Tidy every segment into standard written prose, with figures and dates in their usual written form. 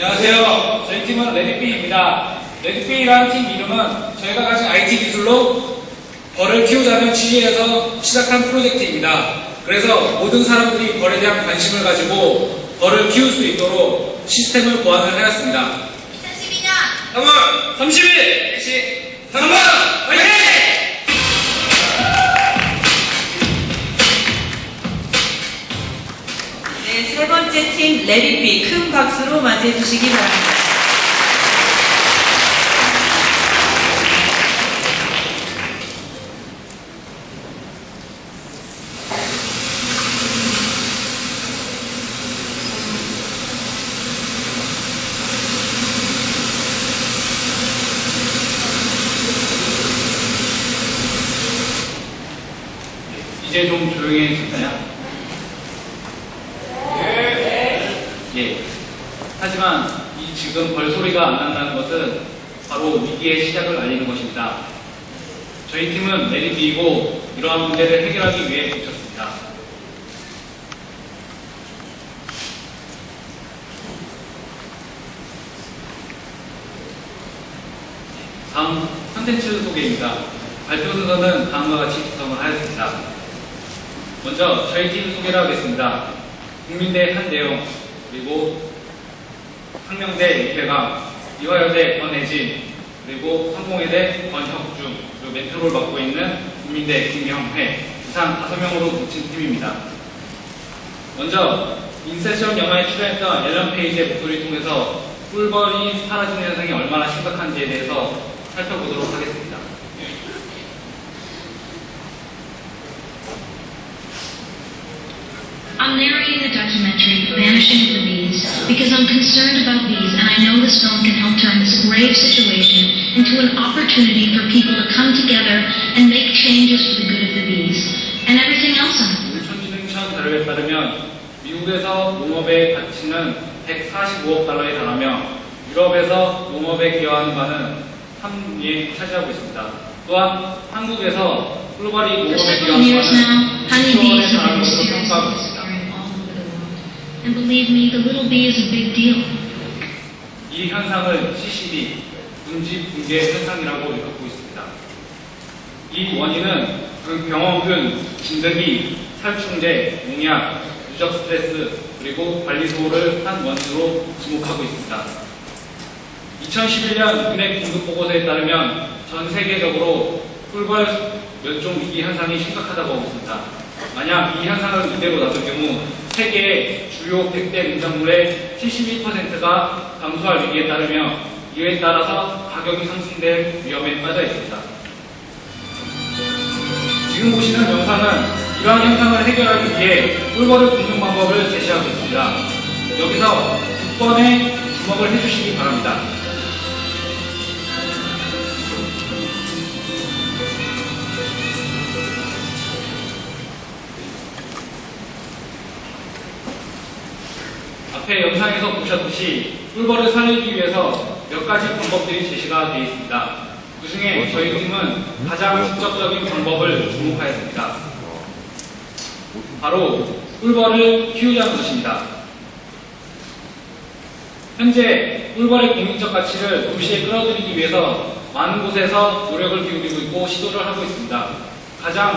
안녕하세요. 저희 팀은 레드비입니다. 레드비라는 팀 이름은 저희가 가진 IT 기술로 벌을 키우자는 취지에서 시작한 프로젝트입니다. 그래서 모든 사람들이 벌에 대한 관심을 가지고 벌을 키울 수 있도록 시스템을 보완을 하였습니다. 2012년 3월 30일 4시 3번 화이팅! 네, 세 번째 팀 레디비 큰 박수로 맞이해 주시기 바랍니다. 이제 좀 조용해졌나요? 예. 하지만 이 지금 벌소리가 안 난다는 것은 바로 위기의 시작을 알리는 것입니다. 저희 팀은 레디비이고 이러한 문제를 해결하기 위해 뭉쳤습니다. 다음 컨텐츠 소개입니다. 발표 순서는 다음과 같이 구성을 하였습니다. 먼저 저희 팀 소개를 하겠습니다. 국민대 한대영, 그리고 항명대 이회강, 이화여대 권혜진, 그리고 성공회대 권혁중, 그리고 멘토를 맡고 있는 국민대 김영회, 이상 5명으로 뭉친 팀입니다. 먼저 인셉션 영화에 출연했던 앨런 페이지의 목소리를 통해서 꿀벌이 사라지는 현상이 얼마나 심각한지에 대해서 살펴보도록 하겠습니다. I'm narrating the documentary Vanishing of the Bees because I'm concerned about bees and I know this film can help turn this grave situation into an opportunity for people to come together and make changes for the good of the bees and everything else on it. 물천지능청 자료에 따르면 미국에서 농업의 가치는 145억 달러에 달하며 유럽에서 농업에 기여하는 바는 3위에 차지하고 있습니다. 또한 한국에서 꿀벌이 For 농업에 several 기여하는 years now, 바는 10조 honeybees 원에 달하는 have been 것으로 mysteriously 평가하고 있습니다. disappearing all over the world. And believe me, the little bee is a big deal. 이 현상을 CCD, 군집 붕괴 현상이라고 일컫고 있습니다. 이 원인은 병원균, 진드기, 살충제, 농약, 누적 스트레스, 그리고 관리 소홀을 한 원인으로 지목하고 있습니다. 2011년 유넥 긴급 보고서에 따르면 전 세계적으로 꿀벌 멸종 위기 현상이 심각하다고 하고 있습니다. 만약 이 현상을 이대로 놔둘 경우 세계의 주요 100대 농작물의 72%가 감소할 위기에 따르며 이에 따라서 가격이 상승될 위험에 빠져 있습니다. 지금 보시는 영상은 이러한 현상을 해결하기 위해 꿀벌을 굽는 방법을 제시하고 있습니다. 여기서 6번에 주목을 해주시기 바랍니다. 앞에 영상에서 보셨듯이 꿀벌을 살리기 위해서 몇 가지 방법들이 제시가 되어 있습니다. 그 중에 저희 팀은 가장 직접적인 방법을 주목하였습니다. 바로 꿀벌을 키우자는 것입니다. 현재 꿀벌의 국민적 가치를 도시에 끌어들이기 위해서 많은 곳에서 노력을 기울이고 있고 시도를 하고 있습니다. 가장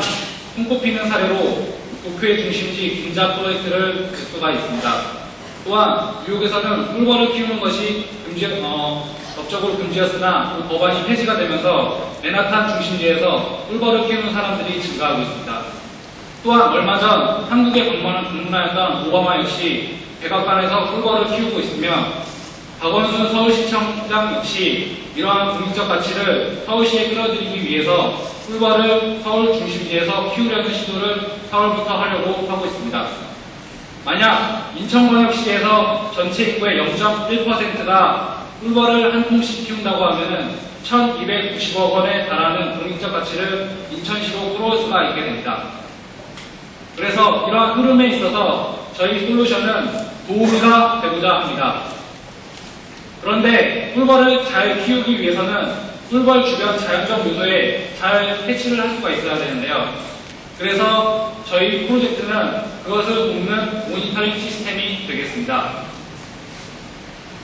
손꼽히는 사례로 도쿄의 중심지 긴자 프로젝트를 볼 수가 있습니다. 또한 뉴욕에서는 꿀벌을 키우는 것이 법적으로 금지였으나 그 법안이 폐지가 되면서 맨하탄 중심지에서 꿀벌을 키우는 사람들이 증가하고 있습니다. 또한 얼마 전 한국에 방문하였던 오바마 역시 백악관에서 꿀벌을 키우고 있으며 박원순 서울시청장 역시 이러한 국민적 가치를 서울시에 끌어들이기 위해서 꿀벌을 서울 중심지에서 키우려는 시도를 4월부터 하려고 하고 있습니다. 만약 인천광역시에서 전체 인구의 0.1%가 꿀벌을 한 통씩 키운다고 하면 1,290억 원에 달하는 공익적 가치를 인천시로 끌어올 수가 있게 됩니다. 그래서 이러한 흐름에 있어서 저희 솔루션은 도우미가 되고자 합니다. 그런데 꿀벌을 잘 키우기 위해서는 꿀벌 주변 자연적 요소에 잘 캐치를 할 수가 있어야 되는데요. 그래서 저희 프로젝트는 그것을 돕는 모니터링 시스템이 되겠습니다.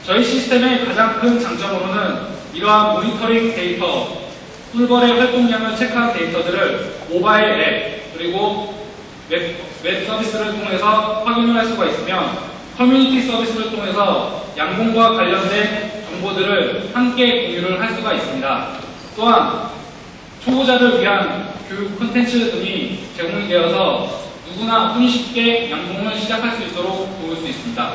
저희 시스템의 가장 큰 장점으로는 이러한 모니터링 데이터, 꿀벌의 활동량을 체크한 데이터들을 모바일 앱 그리고 웹 서비스를 통해서 확인을 할 수가 있으며 커뮤니티 서비스를 통해서 양봉과 관련된 정보들을 함께 공유를 할 수가 있습니다. 또한 초보자를 위한 교육 콘텐츠 등이 제공이 되어서 누구나 손쉽게 양봉을 시작할 수 있도록 도울 수 있습니다.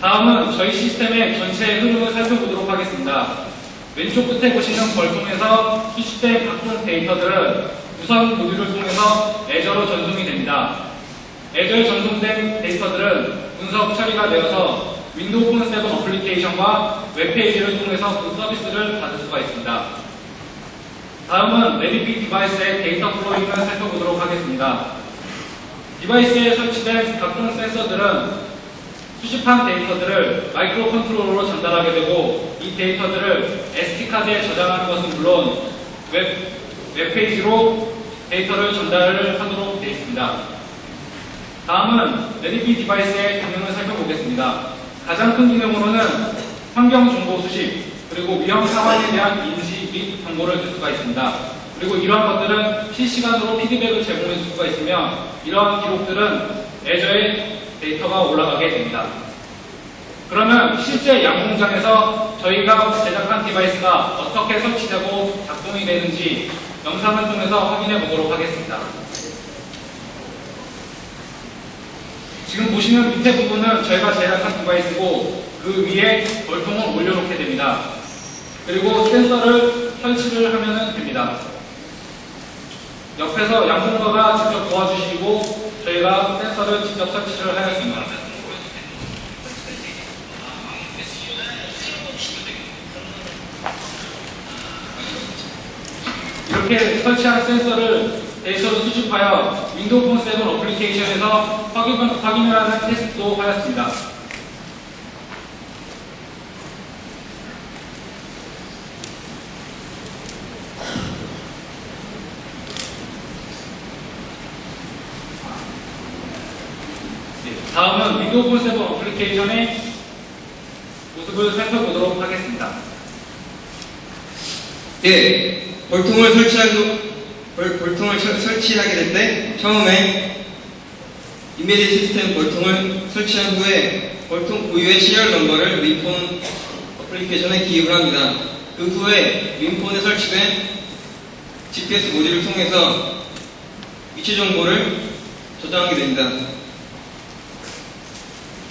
다음은 저희 시스템의 전체 흐름을 살펴보도록 하겠습니다. 왼쪽 끝에 보시는 벌통에서 수집된 각종 데이터들은 우선 모듈을 통해서 애저로 전송이 됩니다. 애저에 전송된 데이터들은 분석 처리가 되어서 윈도우 폰 7 어플리케이션과 웹페이지를 통해서 그 서비스를 받을 수가 있습니다. 다음은 레디피 디바이스의 데이터 플로잉을 살펴보도록 하겠습니다. 디바이스에 설치된 각종 센서들은 수집한 데이터들을 마이크로 컨트롤러로 전달하게 되고 이 데이터들을 SD카드에 저장하는 것은 물론 웹페이지로 데이터를 전달을 하도록 되어 있습니다. 다음은 레디피 디바이스의 기능을 살펴보겠습니다. 가장 큰 기능으로는 환경 정보 수집, 그리고 위험 상황에 대한 인지 및 정보를 줄 수가 있습니다. 그리고 이러한 것들은 실시간으로 피드백을 제공해 줄 수가 있으며 이러한 기록들은 애저에 데이터가 올라가게 됩니다. 그러면 실제 양봉장에서 저희가 제작한 디바이스가 어떻게 설치되고 작동이 되는지 영상을 통해서 확인해 보도록 하겠습니다. 지금 보시는 밑에 부분은 저희가 제작한 디바이스고 그 위에 벌통을 올려놓게 됩니다. 그리고 센서를 설치를 하면 됩니다. 옆에서 양봉가가 직접 도와주시고 저희가 센서를 직접 설치를 하였습니다. 이렇게 설치한 센서를 데이터로 수집하여 윈도우 폰 7 어플리케이션에서 확인을 하는 테스트도 하였습니다. 다음은 윈도우 폰 7 어플리케이션의 모습을 살펴보도록 하겠습니다. 예, 벌통을 설치하게 될 때 처음에 이미지 시스템 벌통을 설치한 후에 벌통 고유의 시리얼 넘버를 윈폰 어플리케이션에 기입을 합니다. 그 후에 윈폰에 설치된 GPS 모듈을 통해서 위치 정보를 저장하게 됩니다.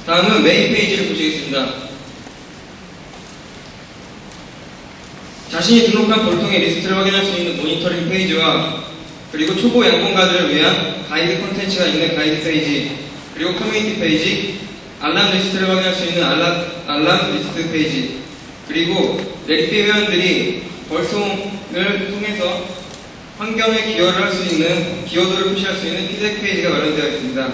다음은 메인 페이지를 보시겠습니다. 자신이 등록한 벌통의 리스트를 확인할 수 있는 모니터링 페이지와 그리고 초보 양봉가들을 위한 가이드 콘텐츠가 있는 가이드 페이지, 그리고 커뮤니티 페이지, 알람 리스트를 확인할 수 있는 알람 리스트 페이지, 그리고 레디피 회원들이 벌송을 통해서 환경에 기여를 할 수 있는 기여도를 표시할 수 있는 피드백 페이지가 마련되어 있습니다.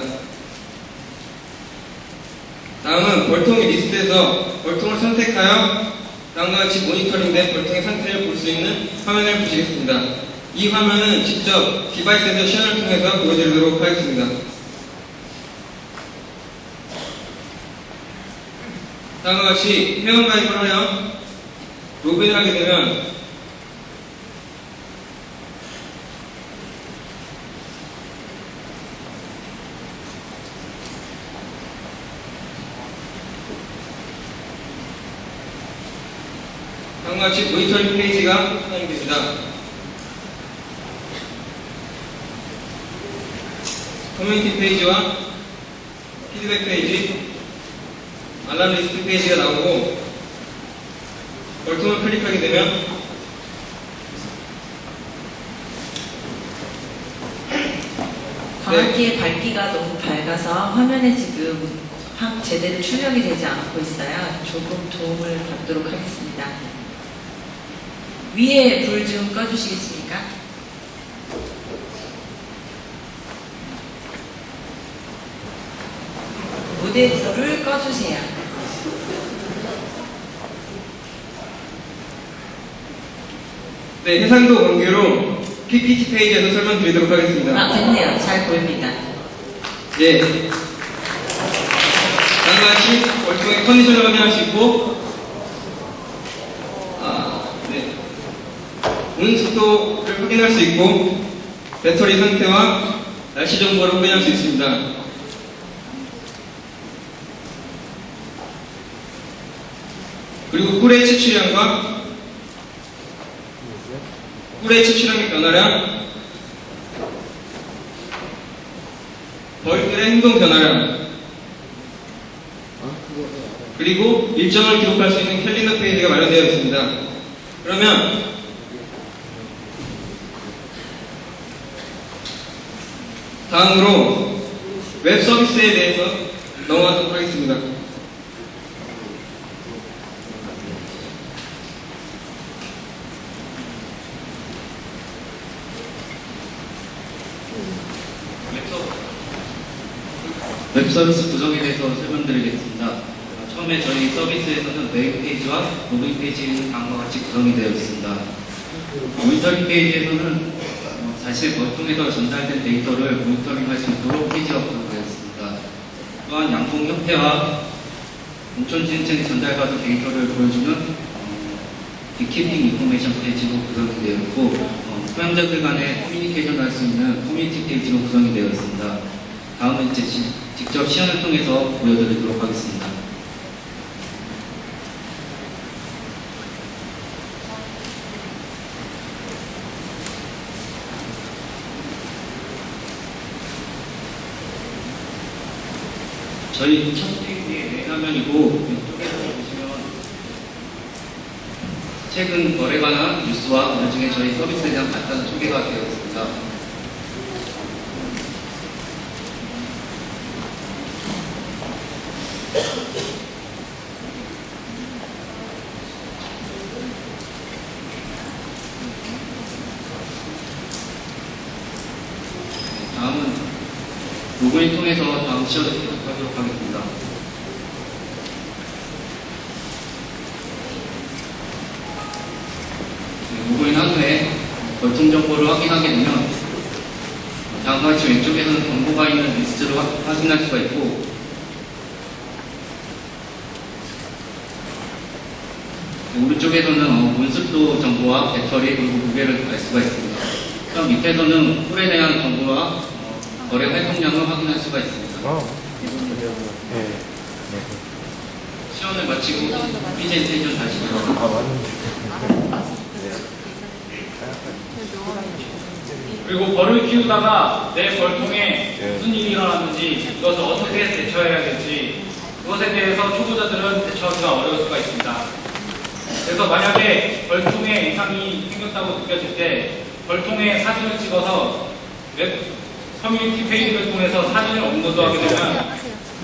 다음은 벌통의 리스트에서 벌통을 선택하여 다음과 같이 모니터링된 벌통의 상태를 볼 수 있는 화면을 보시겠습니다. 이 화면은 직접 디바이스 에디션을 통해서 보여드리도록 하겠습니다. 다음과 같이 회원 가입을 하여 로그인을 하게 되면 다음과 같이 모니터링 페이지가 표현이 됩니다. 커뮤니티 페이지와 피드백 페이지, 알람 리스트 페이지가 나오고 벌통을 클릭하게 되면 광학기의 밝기가 너무 밝아서 화면에 지금 제대로 출력이 되지 않고 있어요. 조금 도움을 받도록 하겠습니다. 위에 불 좀 꺼주시겠습니까? 무대 불을 꺼주세요. 네, 해상도 관계로 PPT 페이지에서 설명드리도록 하겠습니다. 됐네요. 잘 보입니다. 예. 다음과 같이 월통의 컨디션을 확인할 수 있고, 네. 운행 속도를 확인할 수 있고, 배터리 상태와 날씨 정보를 확인할 수 있습니다. 그리고 꿀의 채취량과 꿀의 채취량의 변화량, 벌들의 행동 변화량, 그리고 일정을 기록할 수 있는 캘린더 페이지가 마련되어 있습니다. 그러면 다음으로 웹 서비스에 대해서 넘어가도록 하겠습니다. 웹 서비스 구성에 대해서 설명드리겠습니다. 처음에 저희 서비스에서는 메인 페이지와 로그인 페이지는 다음과 같이 구성이 되어 있습니다. 모니터링 페이지에서는 자신의 벌통에서 전달된 데이터를 모니터링할 수 있도록 페이지가 구성되어 있습니다. 또한 양봉 협회와 인천진흥청에 전달받은 데이터를 보여주는 비키핑 인포메이션 페이지로 구성이 되어 있고, 소양자들 간의 커뮤니케이션을 할 수 있는 커뮤니티 페이지로 구성이 되어 있습니다. 다음은 이제 직접 시연을 통해서 보여드리도록 하겠습니다. 저희 첫 페이지의 메인 화면이고, 왼쪽에서 보시면 최근 거래 관한 뉴스와 나중에 저희 서비스에 대한 간단한 소개가 되어 있습니다. 다음은 로그인 통해서 다음 시연을 계속하도록 하겠습니다. 로그인 한 후에 벌통 정보를 확인하게 되면 다음과 같이 왼쪽에는 정보가 있는 리스트를 확인할 수가 있고, 오른쪽에서는 온습도 정보와 배터리 그리고 무게를 알 수가 있습니다. 그럼 밑에서는 꿀에 대한 정보와 거래 활동량을 확인할 수가 있습니다. 시연을 마치고 프레젠테이션 다시 돌아갑니다. 그리고 벌을 키우다가 내 벌통에 무슨 일이 일어났는지, 이것을 어떻게 대처해야 될지, 그것에 대해서 초보자들은 대처하기가 어려울 수가 있습니다. 그래서 만약에 벌통에 이상이 생겼다고 느껴질 때 벌통에 사진을 찍어서 웹 커뮤니티 페이지를 통해서 사진을 업로드하게 되면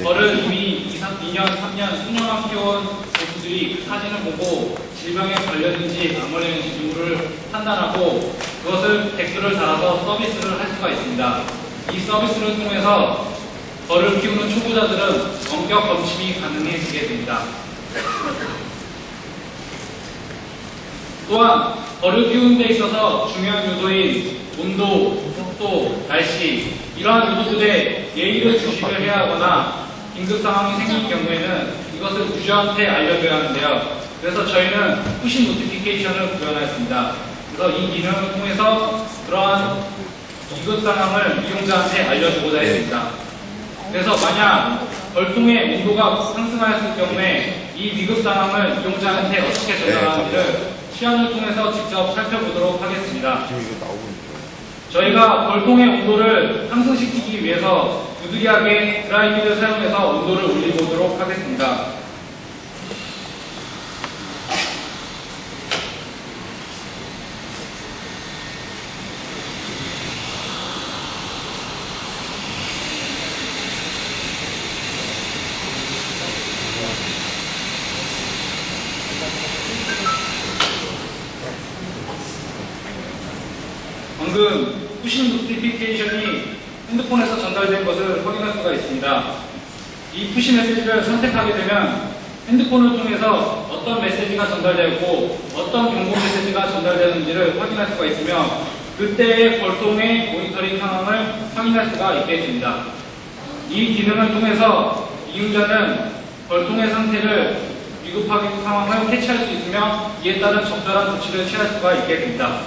벌을 이미 2년, 3년, 수년만 키워온 고수들이 그 사진을 보고 질병에 걸렸는지 안 걸렸는지 누구를 판단하고 그것을 댓글을 달아서 서비스를 할 수가 있습니다. 이 서비스를 통해서 벌을 키우는 초보자들은 원격 검침이 가능해지게 됩니다. 또한 벌을 키우는 데 있어서 중요한 요소인 온도, 속도, 날씨, 이러한 요소들에 예의를 주시를 해야 하거나 긴급 상황이 생길 경우에는 이것을 유저한테 알려줘야 하는데요. 그래서 저희는 푸시 노티피케이션을 구현하였습니다. 그래서 이 기능을 통해서 그러한 긴급 상황을 이용자한테 알려주고자 했습니다. 그래서 만약 벌통의 온도가 상승하였을 경우에 이 위급 상황을 이용자한테 어떻게 전달하는지를 시연을 통해서 직접 살펴보도록 하겠습니다. 저희가 벌통의 온도를 상승시키기 위해서 부득이하게 드라이기를 사용해서 온도를 올려보도록 하겠습니다. 방금 푸시 노티피케이션이 핸드폰에서 전달된 것을 확인할 수가 있습니다. 이 푸시 메시지를 선택하게 되면 핸드폰을 통해서 어떤 메시지가 전달되었고 어떤 경고 메시지가 전달되는지를 확인할 수가 있으며 그때의 벌통의 모니터링 상황을 확인할 수가 있게 됩니다. 이 기능을 통해서 이용자는 벌통의 상태를 위급한 상황을 캐치할 수 있으며 이에 따른 적절한 조치를 취할 수가 있게 됩니다.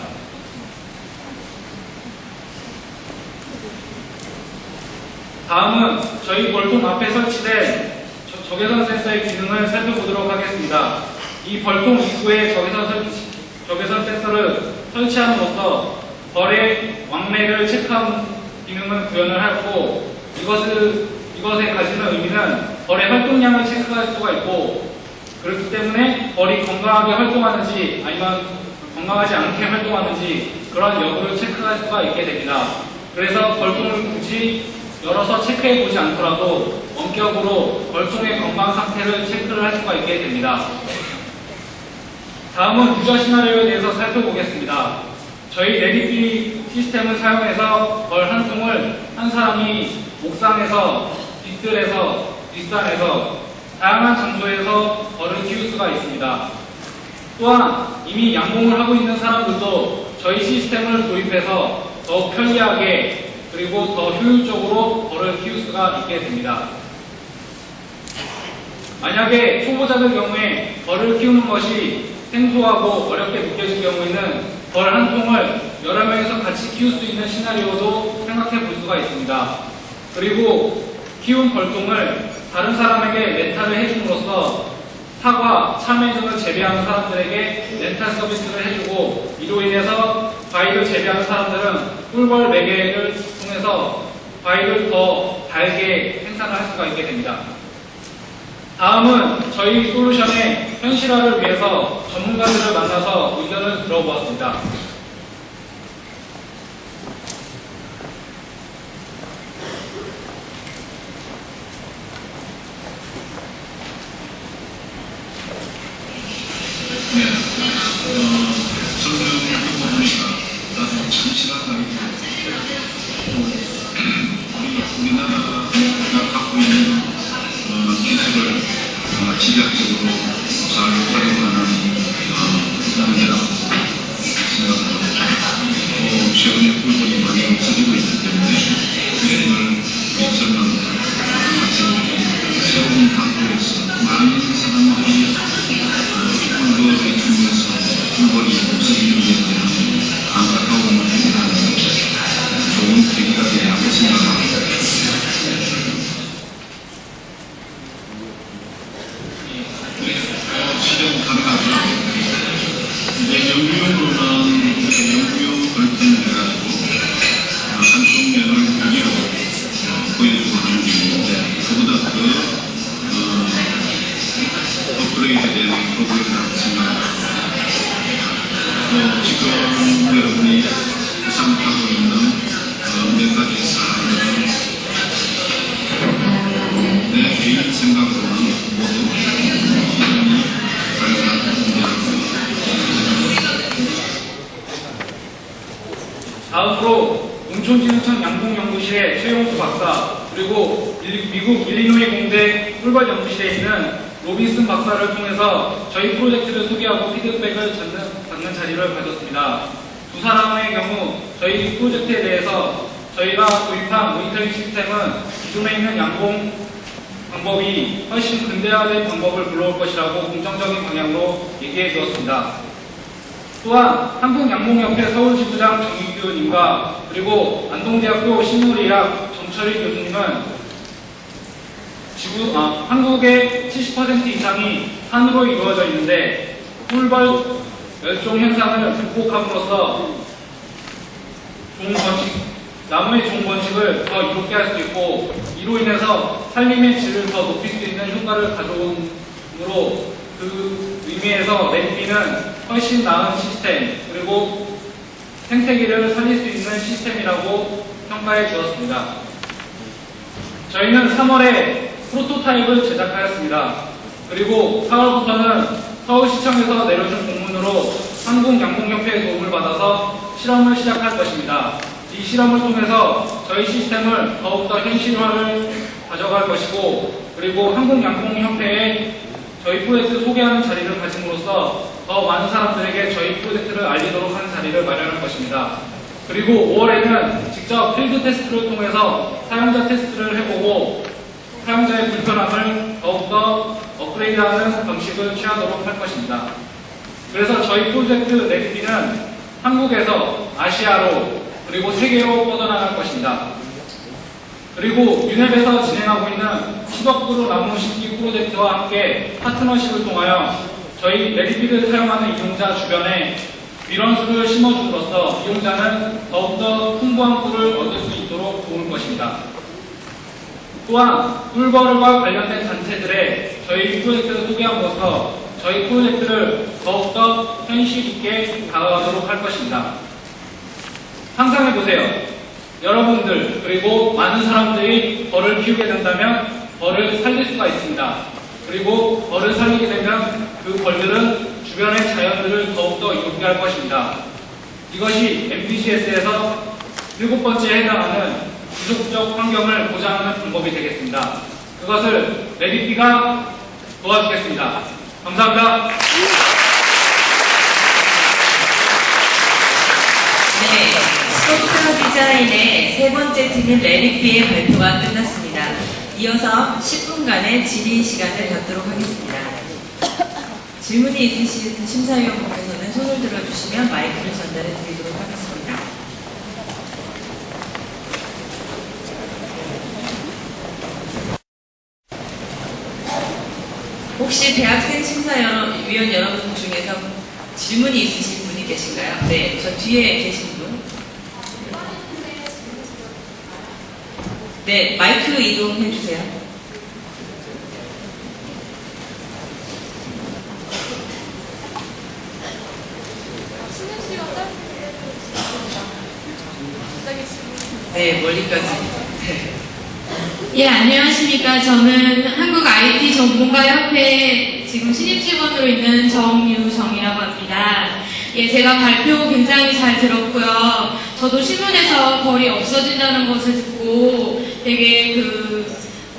다음은 저희 벌통 앞에 설치된 적외선 센서의 기능을 살펴보도록 하겠습니다. 이 벌통 입구에 적외선 센서를 설치함으로써 벌의 왕래를 체크하는 기능을 구현을 하였고, 이것에 가지는 의미는 벌의 활동량을 체크할 수가 있고, 그렇기 때문에 벌이 건강하게 활동하는지 아니면 건강하지 않게 활동하는지 그런 여부를 체크할 수가 있게 됩니다. 그래서 벌통을 굳이 열어서 체크해 보지 않더라도 원격으로 벌통의 건강 상태를 체크를 할 수가 있게 됩니다. 다음은 유저 시나리오에 대해서 살펴보겠습니다. 저희 내리기 시스템을 사용해서 벌 한 통을 한 사람이 옥상에서, 뒷뜰에서, 뒷산에서 다양한 장소에서 벌을 키울 수가 있습니다. 또한 이미 양봉을 하고 있는 사람들도 저희 시스템을 도입해서 더 편리하게 그리고 더 효율적으로 벌을 키울 수가 있게 됩니다. 만약에 초보자들 경우에 벌을 키우는 것이 생소하고 어렵게 느껴질 경우에는 벌 한 통을 여러 명이서 같이 키울 수 있는 시나리오도 생각해 볼 수가 있습니다. 그리고 키운 벌통을 다른 사람에게 렌탈을 해줌으로써 사과, 참외 등을 재배하는 사람들에게 렌탈 서비스를 해주고, 이로 인해서 과일을 재배하는 사람들은 꿀벌 매개를 통해서 과일을 더 달게 생산을 할 수가 있게 됩니다. 다음은 저희 솔루션의 현실화를 위해서 전문가들을 만나서 의견을 들어보았습니다. 설명을 보니까 나도 참 실화감이 우리나라가 갖고 있는 기술을 집약적으로 잘 활용하는 문제라고 생각합니다. 최근에 꿀벌이 많이 없어지고 있기 때문에 오늘 우리처럼 같이 새로운 방법에서 많은 사람들이 꿀벌을 주면서 꿀벌이 없어지는 데에 대한 안타까움을 표현하는 좋은 계기가 되리라고 생각합니다. 시정 가능하죠. 이제 연구용으로는 연구용 벌통을 해가지고 한쪽 면을 무기로 보여주고 하는 게 있는데, 그보다 업그레이드 되는 프로그램이라고 생각합니다. 지금 여러분이 생각하고 있는 몇 가지 사항들은 내 개인 생각으로는 모두 기준이 가능한 문제라고 생각합니다. 다음으로 농촌진흥청 양봉연구실의 최용수 박사, 그리고 미국 일리노이 공대 꿀벌 연구실에 있는 로빈슨 박사를 통해서 저희 프로젝트를 소개하고 피드백을 받는 자리를 가졌습니다. 두 사람의 경우 저희 프로젝트에 대해서 저희가 도입한 모니터링 시스템은 기존에 있는 양봉 방법이 훨씬 근대화된 방법을 불러올 것이라고 긍정적인 방향으로 얘기해 주었습니다. 또한 한국양봉협회 서울지부장 정익규님과 그리고 안동대학교 식물의학 정철희 교수님은 한국의 70% 이상이 산으로 이루어져 있는데 꿀벌 멸종 현상을 극복함으로써 나무의 좋은 번식을 더 이롭게 할 수 있고, 이로 인해서 살림의 질을 더 높일 수 있는 효과를 가져오므로 그 의미에서 랜비는 훨씬 나은 시스템, 그리고 생태계를 살릴 수 있는 시스템이라고 평가해 주었습니다. 저희는 3월에 프로토타입을 제작하였습니다. 그리고 4월부터는 서울시청에서 내려준 공문으로 한국양봉협회의 도움을 받아서 실험을 시작할 것입니다. 이 실험을 통해서 저희 시스템을 더욱더 현실화를 가져갈 것이고, 그리고 한국양봉협회에 저희 프로젝트 소개하는 자리를 가짐으로써 더 많은 사람들에게 저희 프로젝트를 알리도록 하는 자리를 마련할 것입니다. 그리고 5월에는 직접 필드 테스트를 통해서 사용자 테스트를 해보고 사용자의 불편함을 더욱더 업그레이드하는 방식을 취하도록 할 것입니다. 그래서 저희 프로젝트 레디피는 한국에서 아시아로 그리고 세계로 뻗어나갈 것입니다. 그리고 유넵에서 진행하고 있는 10억 불 나무 심기 프로젝트와 함께 파트너십을 통하여 저희 레디피를 사용하는 이용자 주변에 밀원수를 심어줌으로써 이용자는 더욱더 풍부한 꿀을 얻을 수 있도록 도울 것입니다. 또한 꿀벌과 관련된 단체들의 저희 프로젝트를 소개함으로써 저희 프로젝트를 더욱더 현실 있게 다가가도록 할 것입니다. 상상해보세요. 여러분들 그리고 많은 사람들이 벌을 키우게 된다면 벌을 살릴 수가 있습니다. 그리고 벌을 살리게 되면 그 벌들은 주변의 자연들을 더욱더 이롭게 할 것입니다. 이것이 MBCS에서 7번째에 해당하는 지속적 환경을 보장하는 방법이 되겠습니다. 그것을 레디피가 도와주겠습니다. 감사합니다. 네, 소프트웨어 디자인의 세 번째 팀인 레디피의 발표가 끝났습니다. 이어서 10분간의 질의 시간을 갖도록 하겠습니다. 질문이 있으신 심사위원분께서는 손을 들어주시면 마이크를 전달해 드리도록 하겠습니다. 혹시 대학생 심사위원 여러분 중에서 질문이 있으신 분이 계신가요? 네, 저 뒤에 계신 분. 네, 마이크 이동해 주세요. 네, 멀리까지. 네. 예, 안녕하십니까. 저는 한국 IT 전문가협회 지금 신입 직원으로 있는 정유정이라고 합니다. 예, 제가 발표 굉장히 잘 들었고요. 저도 신문에서 벌이 없어진다는 것을 듣고 되게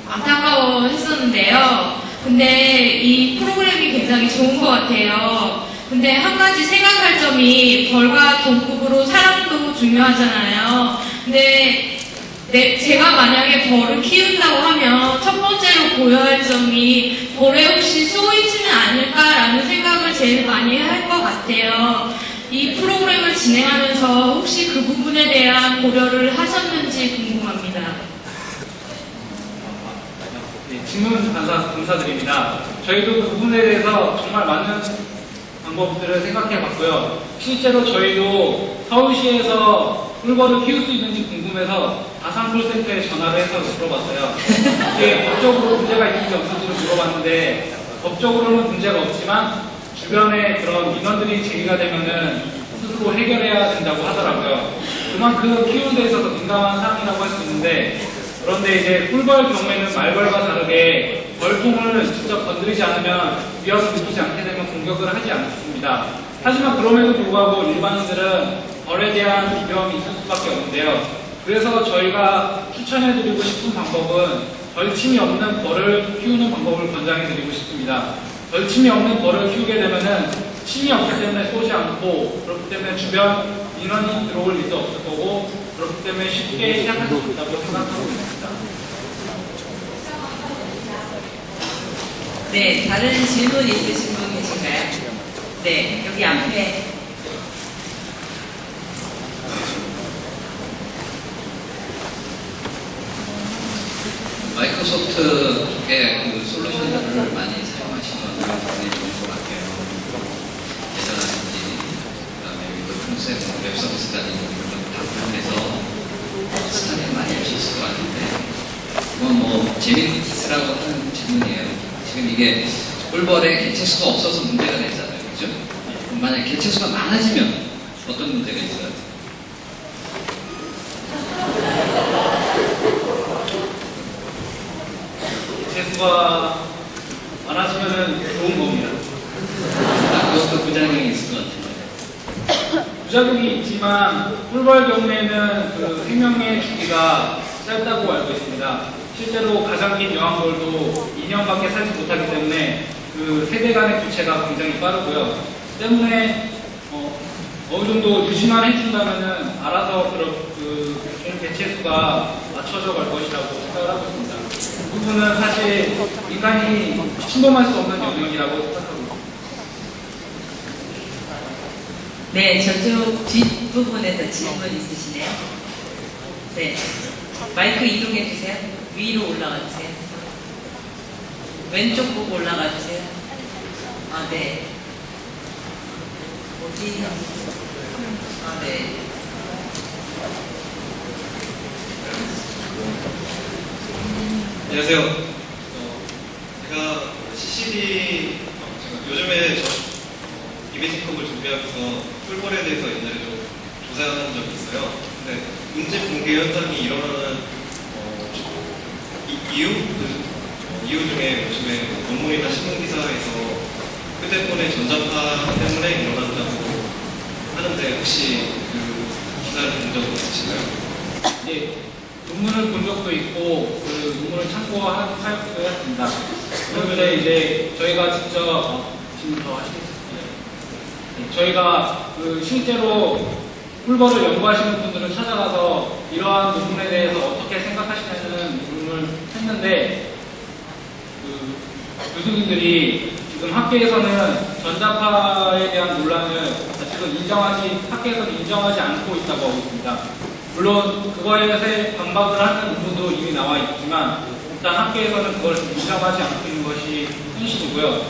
안타까워 했었는데요. 근데 이 프로그램이 굉장히 좋은 것 같아요. 근데 한 가지 생각할 점이 벌과 동급으로 사람도 중요하잖아요. 근데 제가 만약에 벌을 키운다고 하면 첫 번째로 고려할 점이 벌에 혹시 쏘이지는 않을까라는 생각을 제일 많이 할 것 같아요. 이 프로그램을 진행하면서 혹시 그 부분에 대한 고려를 하셨는지 궁금합니다. 네, 질문 감사드립니다. 저희도 그 부분에 대해서 정말 많은 방법들을 생각해 봤고요. 실제로 저희도 서울시에서 꿀벌을 키울 수 있는지 궁금해서 다산콜센터에 전화를 해서 물어봤어요. 이게 법적으로 문제가 있는지 없는지를 물어봤는데 법적으로는 문제가 없지만 주변에 그런 민원들이 제기가 되면은 스스로 해결해야 된다고 하더라고요. 그만큼 키우는 데 있어서 민감한 사항이라고 할 수 있는데 그런데 이제 꿀벌 경우에는 말벌과 다르게 벌통을 직접 건드리지 않으면 위협을 느끼지 않게 되면 공격을 하지 않습니다. 하지만 그럼에도 불구하고 일반인들은 벌에 대한 위험이 있을 수밖에 없는데요. 그래서 저희가 추천해드리고 싶은 방법은 벌침이 없는 벌을 키우는 방법을 권장해드리고 싶습니다. 벌침이 없는 벌을 키우게 되면은 침이 없기 때문에 쏘지 않고 그렇기 때문에 주변 인원이 들어올 일도 없을 거고 그렇기 때문에 쉽게 시작할 수 있다고 생각하고 있습니다. 네, 다른 질문 있으신 분 계신가요? 네, 여기 앞에. 마이크로소프트 쪽에 그 솔루션들을 많이 사용하시는 분들이 좋은 것 같아요. 예전라든지 그다음에 그 컨셉 웹 서비스라든지 이런 걸 다 포함해서 스타일이 많이 하셨을 것 같은데 그건 뭐 재미있으라고 하는 질문이에요. 지금 이게 꿀벌에 개체수가 없어서 문제가 되잖아요, 그죠? 만약 개체수가 많아지면 어떤 문제가 있어요? 개수가 많아지면 좋은 겁니다. 그것도 부작용이 있을 것 같은데. 부작용이 있지만 꿀벌 경우에는 그 생명의 주기가 짧다고 알고 있습니다. 실제로 가장 긴 여왕벌도 2년밖에 살지 못하기 때문에 그 세대 간의 교체가 굉장히 빠르고요. 때문에 어느 정도 유지만 해준다면은 알아서 그 총 개체수가 맞춰져 갈 것이라고 생각을 하고 있습니다. 그 부분은 사실 인간이 침범할 수 없는 영역이라고 생각하고 있습니다. 네, 저쪽 뒷부분에서 질문 있으시네요. 네. 마이크 이동해 주세요. 위로 올라가 주세요. 왼쪽 보고 올라가 주세요. 아, 네. 어디? 아, 네. 안녕하세요. 제가 CCD, 제가 요즘에 이미지컵을 준비하면서 꿀벌에 대해서 옛날에 좀 조사한 적이 있어요. 근데 문제 공개 현상이 일어나는 이유 중에 요즘에 논문이나 신문기사에서 휴대폰의 전자파 때문에 일어난다고 하는데 혹시 그 기사를 본 적 있으신가요? 예, 논문을 본 적도 있고 그 논문을 참고하기도 했습니다. 그런데 이제 저희가 직접 질문 더 하시겠습니다. 네, 저희가 그 실제로 꿀벌을 연구하시는 분들을 찾아가서 이러한 논문에 대해서 어떻게 생각하시냐는 질문을 했는데 그 교수님들이 지금 학계에서는 전자파에 대한 논란을 아직은 학계에서는 인정하지 않고 있다고 하고 있습니다. 물론 그거에 대해서 반박을 하는 부분도 이미 나와 있지만 일단 학계에서는 그걸 인정하지 않고 있는 것이 현실이고요.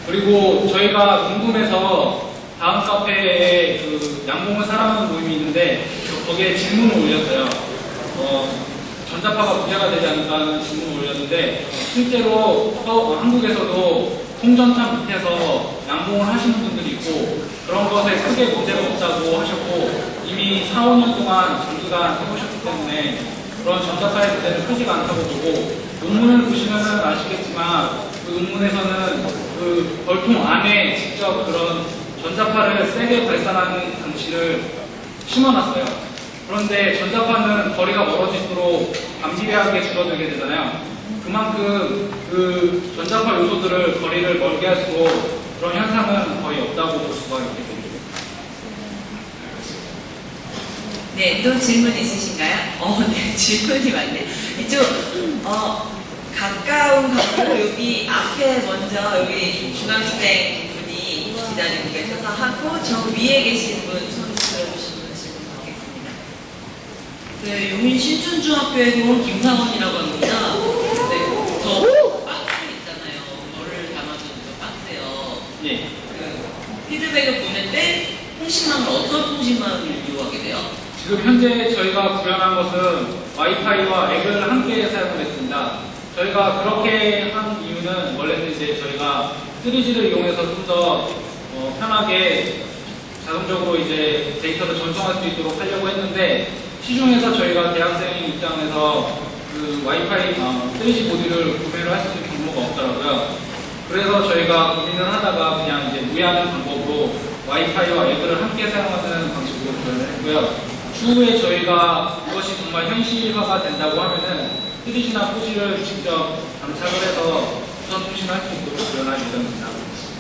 그리고 저희가 궁금해서 다음 카페에 그 양봉을 사랑하는 모임이 있는데 거기에 질문을 올렸어요. 전자파가 문제가 되지 않을까라는 질문을 올렸는데 실제로 한국에서도 송전탑 밑에서 양봉을 하시는 분들이 있고 그런 것에 크게 문제가 없다고 하셨고 이미 4, 5년 동안 장기간 해보셨기 때문에 그런 전자파의 문제는 크지가 않다고 보고 논문을 보시면 아시겠지만 그 논문에서는 그 벌통 안에 직접 그런 전자파를 세게 발산하는 장치를 심어놨어요. 그런데 전자파는 거리가 멀어질수록 감지배하게 줄어들게 되잖아요. 그만큼 그 전자파 요소들을 거리를 멀게 할수록 그런 현상은 거의 없다고 볼 수가 있게 됩니다. 네, 또 질문 있으신가요? 네, 질문이 많네. 이쪽, 가까운 각도로 여기 앞에 먼저 여기 중학생 분이 기다리고 계셔서 하고 저 위에 계신 분 손 들어주신 분 질문 받겠습니다. 네, 용인 신춘중학교에 온 김상원이라고 합니다. 네, 저 박스 있잖아요. 저를 담아주는 저 박스요. 예. 그 피드백을 보낼 때 통신망을 어떤 통신망을 이용하게 돼요? 지금 현재 저희가 구현한 것은 와이파이와 액을 함께 사용을 했습니다. 저희가 그렇게 한 이유는 원래는 이제 저희가 3G를 이용해서 좀 더 편하게 자동적으로 이제 데이터를 전송할 수 있도록 하려고 했는데 시중에서 저희가 대학생 입장에서 그 와이파이 3G 모듈을 구매를 할 수 있는 경로가 없더라고요. 그래서 저희가 고민을 하다가 그냥 이제 무해하는 방법으로 와이파이와 액을 함께 사용하는 방식으로 구현을 했고요. 추후에 저희가 이것이 정말 현실화가 된다고 하면은 3G나 4G를 직접 장착을 해서 우선 통신을 할 수 있도록 구현할 예정입니다.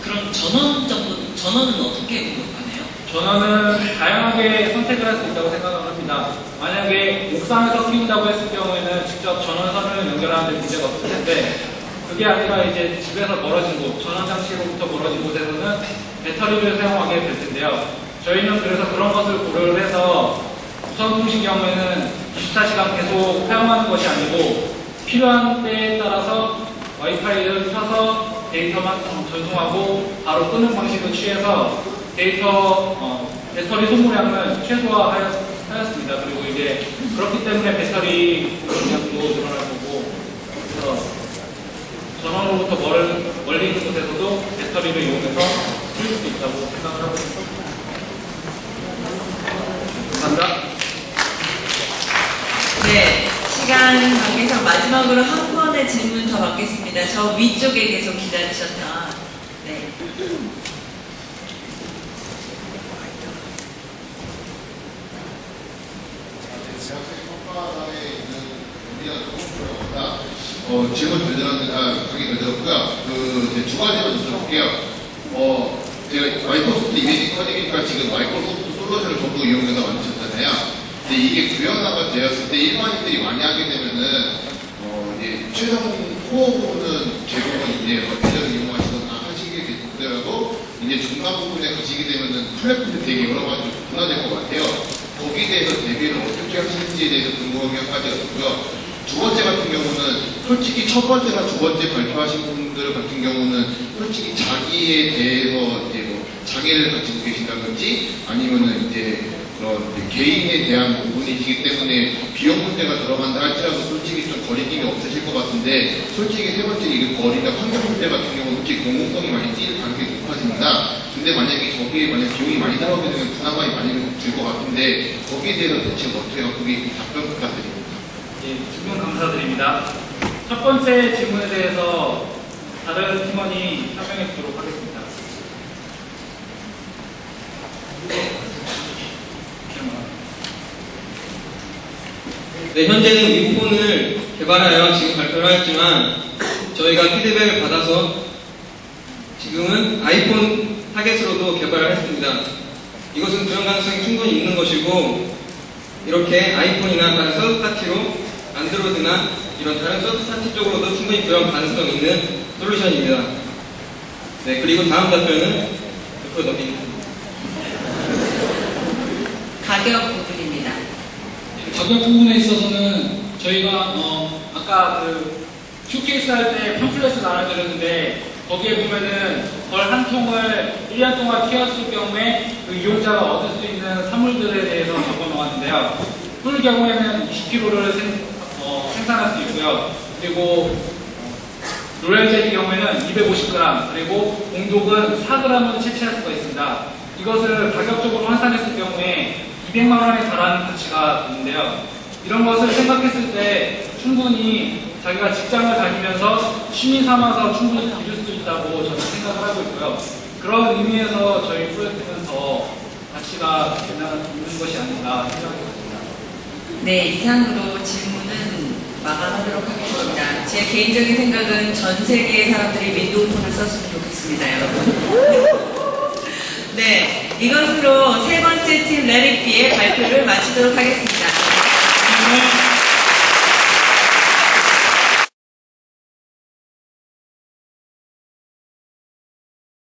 그럼 전원은 어떻게 공급하나요? 전원은 다양하게 선택을 할 수 있다고 생각을 합니다. 만약에 옥상에서 키운다고 했을 경우에는 직접 전원선을 연결하는 데 문제가 없을 텐데 그게 아니라 이제 집에서 멀어진 곳, 전원 장치로부터 멀어진 곳에서는 배터리를 사용하게 될 텐데요. 저희는 그래서 그런 것을 고려를 해서 우선 통신 경우에는 24시간 계속 사용하는 것이 아니고 필요한 때에 따라서 와이파이를 켜서 데이터만 전송하고 바로 끄는 방식을 취해서 데이터 배터리 소모량을 최소화하였습니다. 그리고 이제 그렇기 때문에 배터리 용량도 늘어날 거고 그래서 전원으로부터 멀리 있는 곳에서도 배터리를 이용해서 쓸 수 있다고 생각을 하고 있습니다. 감사합니다. 네, 시간 관계상 마지막으로 한 번의 질문 더 받겠습니다. 저 위쪽에 계속 기다리셨던. 네. 질문 잘 들었는데, 강의 잘 들었고요. 두 가지만 여쭤볼게요. 제가 마이크로소프트 이미지 커닝이니까 지금 마이크로소프트 솔루션을 전부 이용해서 만드셨잖아요. 근데 이게 구현화가 되었을 때 일반인들이 많이 하게 되면은 이제 최종 코어 부분은 제공은 이제 어디든 이용하시거나 하시게 되더라도 이제 중간 부분에 가시게 되면은 플랫폼이 되게 여러 가지로 분화될 것 같아요. 거기에 대해서 대비를 어떻게 하시는지에 대해서 궁금한 게 한 가지가 있고요. 두 번째 같은 경우는 솔직히 첫 번째나 두 번째 발표하신 분들 같은 경우는 솔직히 자기에 대해서 이제 뭐 장애를 가지고 계신다든지 아니면은 이제 그런 개인에 대한 부분이시기 때문에 비용 문제가 들어간다 할지라도 솔직히 좀 거리낌이 없으실 것 같은데 솔직히 세 번째 이 거리나 환경 문제 같은 경우는 솔직히 공공성이 많이 띄일 가능성이 높아집니다. 근데 만약에 저기에 만약 비용이 많이 들어가게 되면 부담감이 많이 들 것 같은데 거기에 대해서 대체 어떻게 거기 답변 부탁드립니다. 예, 질문 감사드립니다. 첫 번째 질문에 대해서 다른 팀원이 설명해 주도록 하겠습니다. 네, 현재는 위폰을 개발하여 지금 발표를 하였지만 저희가 피드백을 받아서 지금은 아이폰 타겟으로도 개발을 했습니다. 이것은 그런 가능성이 충분히 있는 것이고 이렇게 아이폰이나 다른 서드파티로 안드로이드나 이런 다른 서드파티 쪽으로도 충분히 그런 가능성이 있는 솔루션입니다. 네, 그리고 다음 답변은 옆으로 넘기겠습니다. 가격 부분입니다. 가격 부분에 있어서는 저희가 아까 그 쇼케이스 할 때 팜플렛을 나눠드렸는데 거기에 보면은 벌 한 통을 1년 동안 키웠을 경우에 그 이용자가 얻을 수 있는 사물들에 대해서 적어 놓았는데요. 꿀 경우에는 20kg를 생산할 수 있고요. 그리고 로얄젤리 경우에는 250g, 그리고 공독은 4g을 채취할 수가 있습니다. 이것을 가격적으로 환산했을 경우에 200만 원에 달하는 가치가 있는데요. 이런 것을 생각했을 때 충분히 자기가 직장을 다니면서 취미 삼아서 충분히 기를 수 있다고 저는 생각을 하고 있고요. 그런 의미에서 저희 프로젝트는 더 가치가 있는 것이 아닌가 생각합니다. 네, 이상으로 질문은 마감하도록 하겠습니다. 제 개인적인 생각은 전 세계의 사람들이 윈도우 폰을 썼으면 좋겠습니다, 여러분. 네, 이것으로 세 번째 팀 레릭비의 발표를 마치도록 하겠습니다.